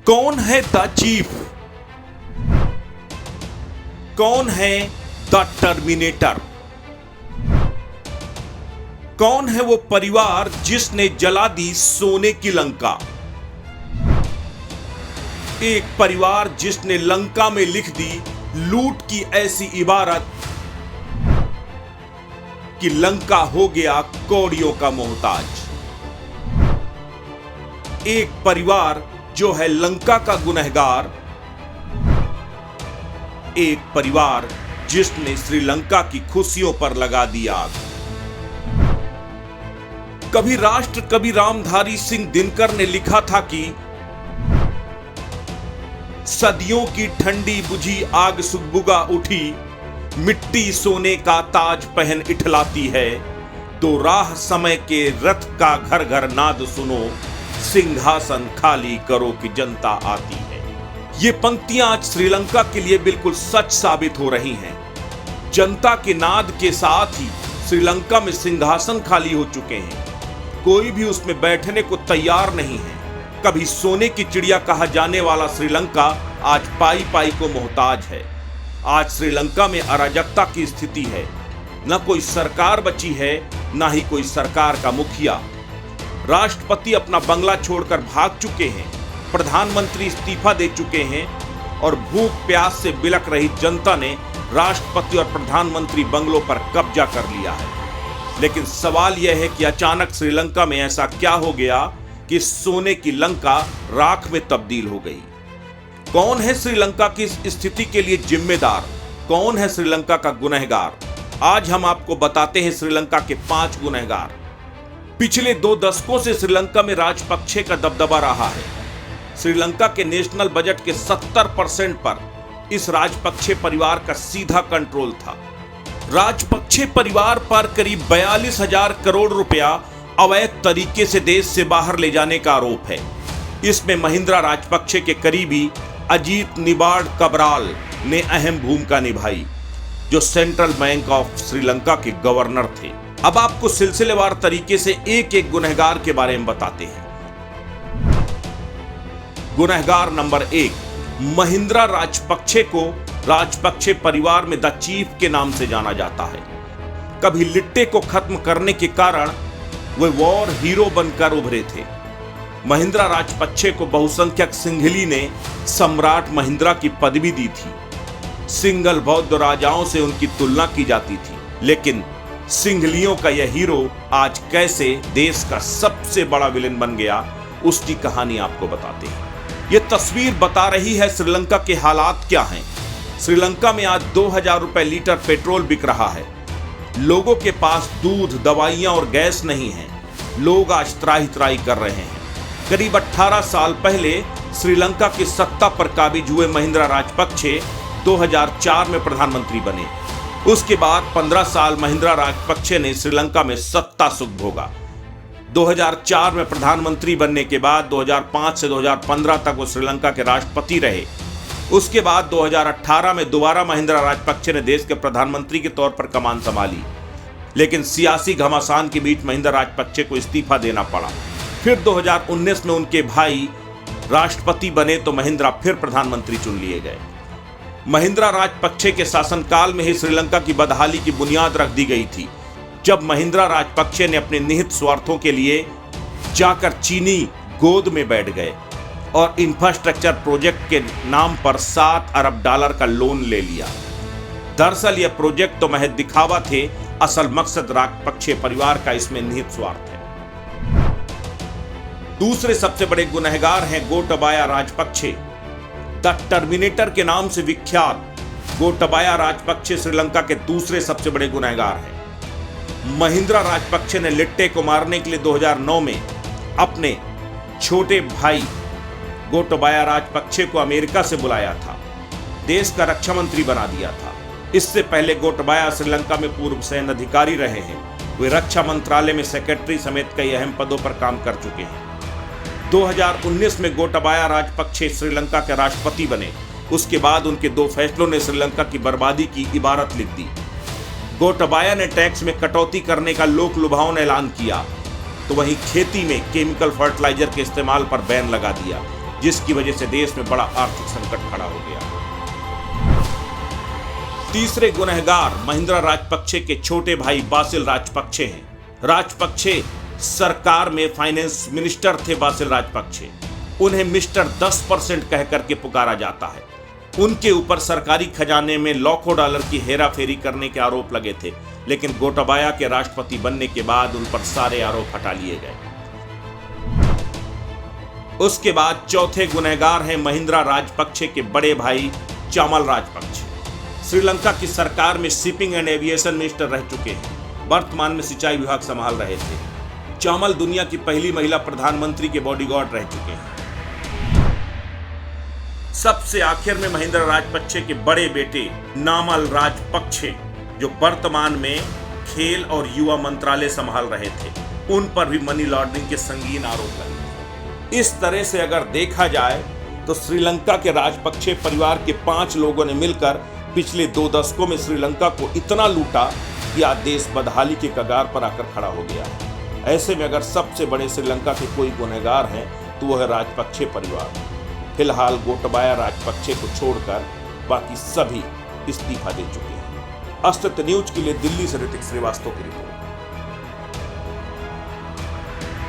कौन है the chief? कौन है द टर्मिनेटर? कौन है वो परिवार जिसने जला दी सोने की लंका? एक परिवार जिसने लंका में लिख दी लूट की ऐसी इबारत कि लंका हो गया कौड़ियों का मोहताज। एक परिवार जो है लंका का गुनहगार, एक परिवार जिसने श्रीलंका की खुशियों पर लगा दी आग। कभी राष्ट्र कवि रामधारी सिंह दिनकर ने लिखा था कि सदियों की ठंडी बुझी आग सुगबुगा उठी, मिट्टी सोने का ताज पहन इठलाती है, तो राह समय के रथ का घर घर नाद सुनो, सिंहासन खाली करो कि जनता आती है। ये पंक्तियां आज श्रीलंका के लिए बिल्कुल सच साबित हो रही हैं। जनता के नाद के साथ ही श्रीलंका में सिंहासन खाली हो चुके हैं, कोई भी उसमें बैठने को तैयार नहीं है। कभी सोने की चिड़िया कहा जाने वाला श्रीलंका आज पाई पाई को मोहताज है। आज श्रीलंका में अराजकता की स्थिति है, न कोई सरकार बची है, न ही कोई सरकार का मुखिया। राष्ट्रपति अपना बंगला छोड़कर भाग चुके हैं, प्रधानमंत्री इस्तीफा दे चुके हैं और भूख प्यास से बिलख रही जनता ने राष्ट्रपति और प्रधानमंत्री बंगलों पर कब्जा कर लिया है। लेकिन सवाल यह है कि अचानक श्रीलंका में ऐसा क्या हो गया कि सोने की लंका राख में तब्दील हो गई। कौन है श्रीलंका की इस स्थिति के लिए जिम्मेदार? कौन है श्रीलंका का गुनहगार? आज हम आपको बताते हैं श्रीलंका के 5 गुनहगार। पिछले 2 दशकों से श्रीलंका में राजपक्षे का दबदबा रहा है। श्रीलंका के नेशनल बजट के 70% पर इस राजपक्षे परिवार का सीधा कंट्रोल था। राजपक्षे परिवार पर करीब 42,000 करोड़ रुपया अवैध तरीके से देश से बाहर ले जाने का आरोप है। इसमें महिंद्रा राजपक्षे के करीबी अजीत निबार्ड कबराल ने अहम भूमिका निभाई, जो सेंट्रल बैंक ऑफ श्रीलंका के गवर्नर थे। अब आपको सिलसिलेवार तरीके से एक एक गुनहगार के बारे में बताते हैं। गुनहगार नंबर 1, महिंद्रा राजपक्षे को राजपक्षे परिवार में द चीफ के नाम से जाना जाता है। कभी लिट्टे को खत्म करने के कारण वे वॉर हीरो बनकर उभरे थे। महिंद्रा राजपक्षे को बहुसंख्यक सिंघली ने सम्राट महिंद्रा की पदवी दी थी। सिंघल बौद्ध राजाओं से उनकी तुलना की जाती थी, लेकिन सिंघलियों का यह हीरो आज कैसे देश का सबसे बड़ा विलेन बन गया, उसकी कहानी आपको बताते हैं। यह तस्वीर बता रही है श्रीलंका के हालात क्या हैं। श्रीलंका में आज 2000 रुपए लीटर पेट्रोल बिक रहा है। लोगों के पास दूध, दवाइयां और गैस नहीं है। लोग आज त्राही त्राही कर रहे हैं। करीब 18 साल पहले श्रीलंका की सत्ता पर काबिज हुए महिंद्रा राजपक्षे 2004 में प्रधानमंत्री बने। उसके बाद 15 साल महिंद्रा राजपक्षे ने श्रीलंका में सत्ता सुख भोगा। 2004 में प्रधानमंत्री बनने के बाद 2005 से 2015 तक वो श्रीलंका के राष्ट्रपति रहे। उसके बाद 2018 में दोबारा महिंद्रा राजपक्षे ने देश के प्रधानमंत्री के तौर पर कमान संभाली, लेकिन सियासी घमासान के बीच महिंद्रा राजपक्षे को इस्तीफा देना पड़ा। फिर 2019 में उनके भाई राष्ट्रपति बने तो महिंद्रा फिर प्रधानमंत्री चुन लिए गए। महिंद्रा राजपक्षे के शासनकाल में ही श्रीलंका की बदहाली की बुनियाद रख दी गई थी, जब महिंद्रा राजपक्षे ने अपने निहित स्वार्थों के लिए जाकर चीनी गोद में बैठ गए और इंफ्रास्ट्रक्चर प्रोजेक्ट के नाम पर $7 अरब का लोन ले लिया। दरअसल यह प्रोजेक्ट तो महज दिखावा थे, असल मकसद राजपक्षे परिवार का इसमें निहित स्वार्थ है। दूसरे सबसे बड़े गुनहगार हैं गोटाबाया राजपक्षे। द टर्मिनेटर के नाम से विख्यात गोटाबाया राजपक्षे श्रीलंका के दूसरे सबसे बड़े गुनहगार हैं। महिंद्रा राजपक्षे ने लिट्टे को मारने के लिए 2009 में अपने छोटे भाई गोटाबाया राजपक्षे को अमेरिका से बुलाया था, देश का रक्षा मंत्री बना दिया था। इससे पहले गोटाबाया श्रीलंका में पूर्व सैन्य अधिकारी रहे हैं। वे रक्षा मंत्रालय में सेक्रेटरी समेत कई अहम पदों पर काम कर चुके हैं। 2019 में गोटाबाया राजपक्षे श्रीलंका के राष्ट्रपति बने। उसके बाद उनके 2 फैसलों ने श्रीलंका की बर्बादी की इबारत लिख दी। गोटाबाया ने टैक्स में कटौती करने का लोक लुभावन ऐलान किया, तो वहीं खेती में केमिकल फर्टिलाइजर के इस्तेमाल पर बैन लगा दिया। जिसकी वजह से देश में बड़ा आर्थिक संकट खड़ा हो गया। तीसरे गुनहगार महिंद्रा राजपक्षे के छोटे भाई बासिल राजपक्षे हैं। राजपक्षे सरकार में फाइनेंस मिनिस्टर थे। बासिल राजपक्षे, उन्हें मिस्टर 10% कह करके पुकारा जाता है। उनके ऊपर सरकारी खजाने में लाखों डॉलर की हेराफेरी करने के आरोप लगे थे, लेकिन गोटाबाया के राष्ट्रपति बनने के बाद उन पर सारे आरोप हटा लिए गए। उसके बाद चौथे गुनहगार हैं महिंद्रा राजपक्षे के बड़े भाई चामल राजपक्षे। श्रीलंका की सरकार में शिपिंग एंड एविएशन मिनिस्टर रह चुके हैं। वर्तमान में सिंचाई विभाग संभाल रहे थे। चामल दुनिया की पहली महिला प्रधानमंत्री के बॉडीगार्ड रह चुके हैं। सबसे आखिर में महिंद्रा राजपक्षे के बड़े बेटे नामल राजपक्षे, जो वर्तमान में खेल और युवा मंत्रालय संभाल रहे थे, उन पर भी मनी लॉन्ड्रिंग के संगीन आरोप लगे। इस तरह से अगर देखा जाए तो श्रीलंका के राजपक्षे परिवार के 5 लोगों ने मिलकर पिछले 2 दशकों में श्रीलंका को इतना लूटा कि आज देश बदहाली के कगार पर आकर खड़ा हो गया है। ऐसे में अगर सबसे बड़े श्रीलंका के कोई गुनहगार हैं तो वह है राजपक्षे परिवार। फिलहाल गोटाबाया राजपक्षे को छोड़कर बाकी सभी इस्तीफा दे चुके हैं। अस्तित्व न्यूज के लिए दिल्ली से ऋतिक श्रीवास्तव की रिपोर्ट।